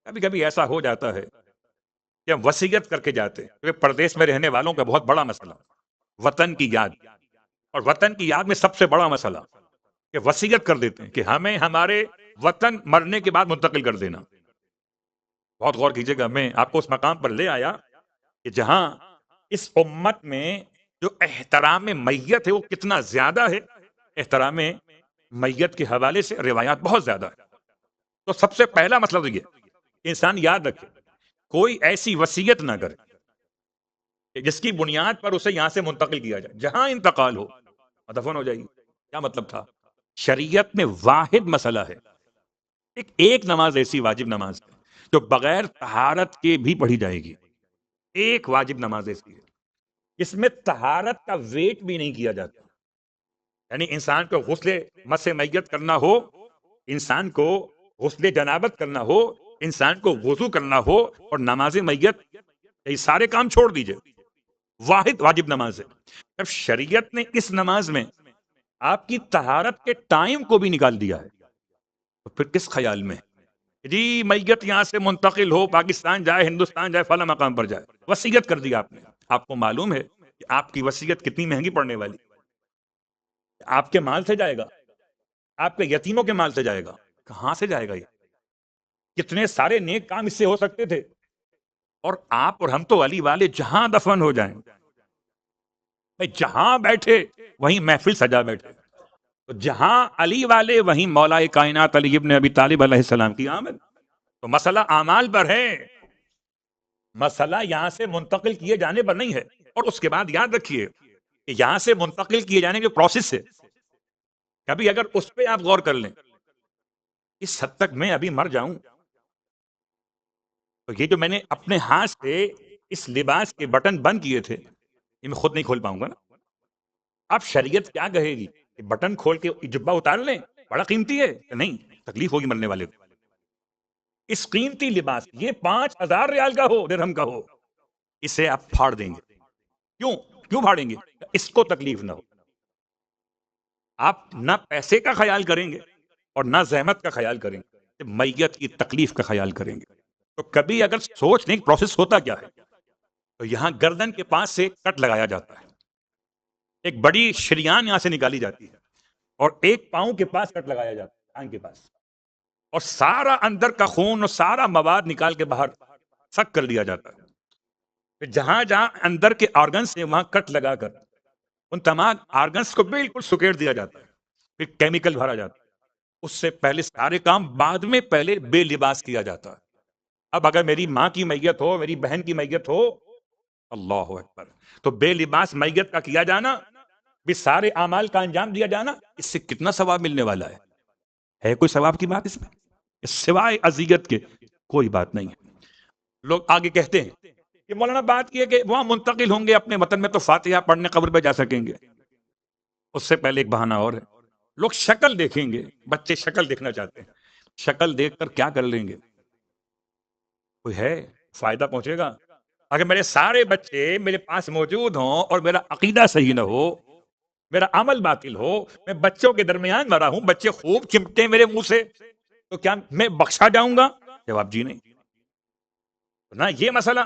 کبھی کبھی ایسا ہو جاتا ہے کہ ہم وصیت کر کے جاتے ہیں، کیونکہ پردیس میں رہنے والوں کا بہت بڑا مسئلہ وطن کی یاد، اور وطن کی یاد میں سب سے بڑا مسئلہ کہ وصیت کر دیتے ہیں کہ ہمیں ہمارے وطن مرنے کے بعد منتقل کر دینا۔ بہت غور کیجیے گا، میں آپ کو اس مقام پر لے آیا کہ جہاں اس امت میں جو احترام میت ہے وہ کتنا زیادہ ہے۔ احترام میت کے حوالے سے روایات بہت زیادہ ہے۔ تو سب سے پہلا مسئلہ تو یہ کہ انسان یاد رکھے کوئی ایسی وصیت نہ کرے کہ جس کی بنیاد پر اسے یہاں سے منتقل کیا جائے، جہاں انتقال ہو دفن ہو جائے گی۔ کیا مطلب تھا؟ شریعت میں واحد مسئلہ ہے، ایک نماز ایسی واجب نماز ہے جو بغیر طہارت کے بھی پڑھی جائے گی۔ ایک واجب نماز ایسی ہے اس میں طہارت کا ویٹ بھی نہیں کیا جاتا، یعنی انسان کو غسل مس میت کرنا ہو، انسان کو غسل جنابت کرنا ہو، انسان کو وضو کرنا ہو، اور نماز میت، یہ سارے کام چھوڑ دیجئے، واحد واجب نماز ہے۔ جب شریعت نے اس نماز میں آپ کی طہارت کے ٹائم کو بھی نکال دیا ہے تو پھر کس خیال میں جی میت یہاں سے منتقل ہو، پاکستان جائے، ہندوستان جائے، فلاں مقام پر جائے؟ وصیت کر دی آپ نے۔ آپ کو معلوم ہے کہ آپ کی وصیت کتنی مہنگی پڑنے والی؟ آپ کے مال سے جائے گا، آپ کے یتیموں کے مال سے جائے گا، کہاں سے جائے گا؟ یہ کتنے سارے نیک کام اس سے ہو سکتے تھے، اور آپ اور ہم تو علی والے جہاں دفن ہو جائیں، بھئی جہاں بیٹھے وہیں محفل سجا بیٹھے، تو جہاں علی والے وہیں مولا کائنات علی ابن ابی طالب علیہ السلام کی آمد۔ تو مسئلہ اعمال پر ہے، مسئلہ یہاں سے منتقل کیے جانے پر نہیں ہے۔ اور اس کے بعد یاد رکھیے کہ یہاں سے منتقل کیے جانے کے پروسیس ہے، کبھی اگر اس پہ آپ غور کر لیں، اس حد تک میں ابھی مر جاؤں تو یہ جو میں نے اپنے ہاتھ سے اس لباس کے بٹن بند کیے تھے یہ میں خود نہیں کھول پاؤں گا نا۔ اب شریعت کیا کہے گی کہ بٹن کھول کے جبہ اتار لیں؟ بڑا قیمتی ہے کہ نہیں، تکلیف ہوگی مرنے والے کو۔ اس قیمتی لباس، یہ 5,000 ریال کا ہو، درہم کا ہو، اسے آپ پھاڑ دیں گے۔ کیوں پھاڑیں گے؟ اس کو تکلیف نہ ہو۔ آپ نہ پیسے کا خیال کریں گے اور نہ زحمت کا خیال کریں گے، میت کی تکلیف کا خیال کریں گے۔ تو کبھی اگر سوچ نہیں پروسیس ہوتا کیا ہے، تو یہاں گردن کے پاس سے کٹ لگایا جاتا ہے، ایک بڑی شریان یہاں سے نکالی جاتی ہے، اور ایک پاؤں کے پاس کٹ لگایا جاتا ہے، ٹانگ کے پاس، اور سارا اندر کا خون اور سارا مواد نکال کے باہر سک کر دیا جاتا ہے۔ پھر جہاں جہاں اندر کے آرگنز ہیں وہاں کٹ لگا کر ان تمام آرگنز کو بالکل سکیڑ دیا جاتا ہے، پھر کیمیکل بھرا جاتا ہے۔ اس سے پہلے سارے کام بعد میں پہلے بے لباس کیا جاتا ہے۔ اب اگر میری ماں کی میت ہو، میری بہن کی میت ہو، اللہ اکبر، تو بے لباس میت کا کیا جانا، بھی سارے اعمال کا انجام دیا جانا، اس سے کتنا ثواب ملنے والا ہے کوئی ثواب کی بات اس میں؟ سوائے اذیت کے کوئی بات نہیں ہے۔ لوگ آگے کہتے ہیں کہ مولانا بات یہ کہ وہاں منتقل ہوں گے اپنے وطن میں تو فاتحہ پڑھنے قبر پہ جا سکیں گے۔ اس سے پہلے ایک بہانہ اور ہے، لوگ شکل دیکھیں گے، بچے شکل دیکھنا چاہتے ہیں، شکل دیکھ کر کیا کر لیں گے؟ کوئی ہے فائدہ پہنچے گا؟ اگر میرے سارے بچے میرے پاس موجود ہوں اور میرا عقیدہ صحیح نہ ہو، میرا عمل باطل ہو، میں بچوں کے درمیان مرا ہوں، بچے خوب چمٹے میرے منہ سے، تو کیا میں بخشا جاؤں گا؟ جواب جی نہیں۔ نہ یہ مسئلہ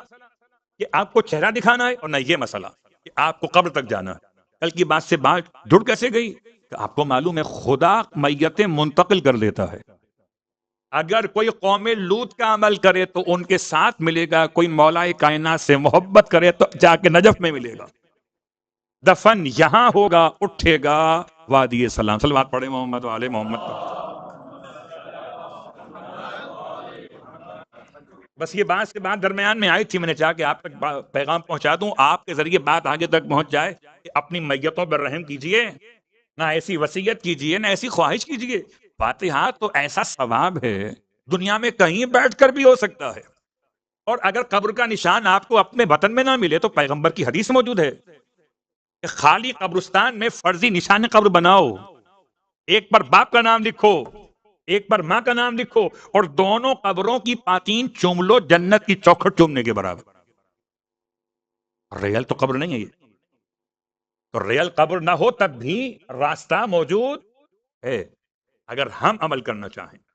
کہ آپ کو چہرہ دکھانا ہے، اور نہ یہ مسئلہ کہ آپ کو قبر تک جانا ہے۔ کل کی بات سے بات جڑ کیسے گئی کہ آپ کو معلوم ہے خدا میتیں منتقل کر دیتا ہے۔ اگر کوئی قوم لوط کا عمل کرے تو ان کے ساتھ ملے گا، کوئی مولا کائنات سے محبت کرے تو جا کے نجف میں ملے گا۔ دفن یہاں ہوگا، اٹھے گا وادی سلام۔ صلوات پڑھے محمد و آل محمد پر۔ بس یہ بات سے بات درمیان میں آئی تھی، میں نے چاہا کہ آپ تک پیغام پہنچا دوں، آپ کے ذریعے بات آگے تک پہنچ جائے کہ اپنی میتوں پر رحم کیجئے، نہ ایسی وصیت کیجئے، نہ ایسی خواہش کیجئے۔ فاتحہ تو ایسا ثواب ہے دنیا میں کہیں بیٹھ کر بھی ہو سکتا ہے، اور اگر قبر کا نشان آپ کو اپنے وطن میں نہ ملے تو پیغمبر کی حدیث موجود ہے کہ خالی قبرستان میں فرضی نشان قبر بناؤ، ایک پر باپ کا نام لکھو، ایک پر ماں کا نام لکھو، اور دونوں قبروں کی پاتین چوم لو جنت کی چوکھٹ چومنے کے برابر۔ ریل تو قبر نہیں ہے یہ، تو ریل قبر نہ ہو تب بھی راستہ موجود ہے اگر ہم عمل کرنا چاہیں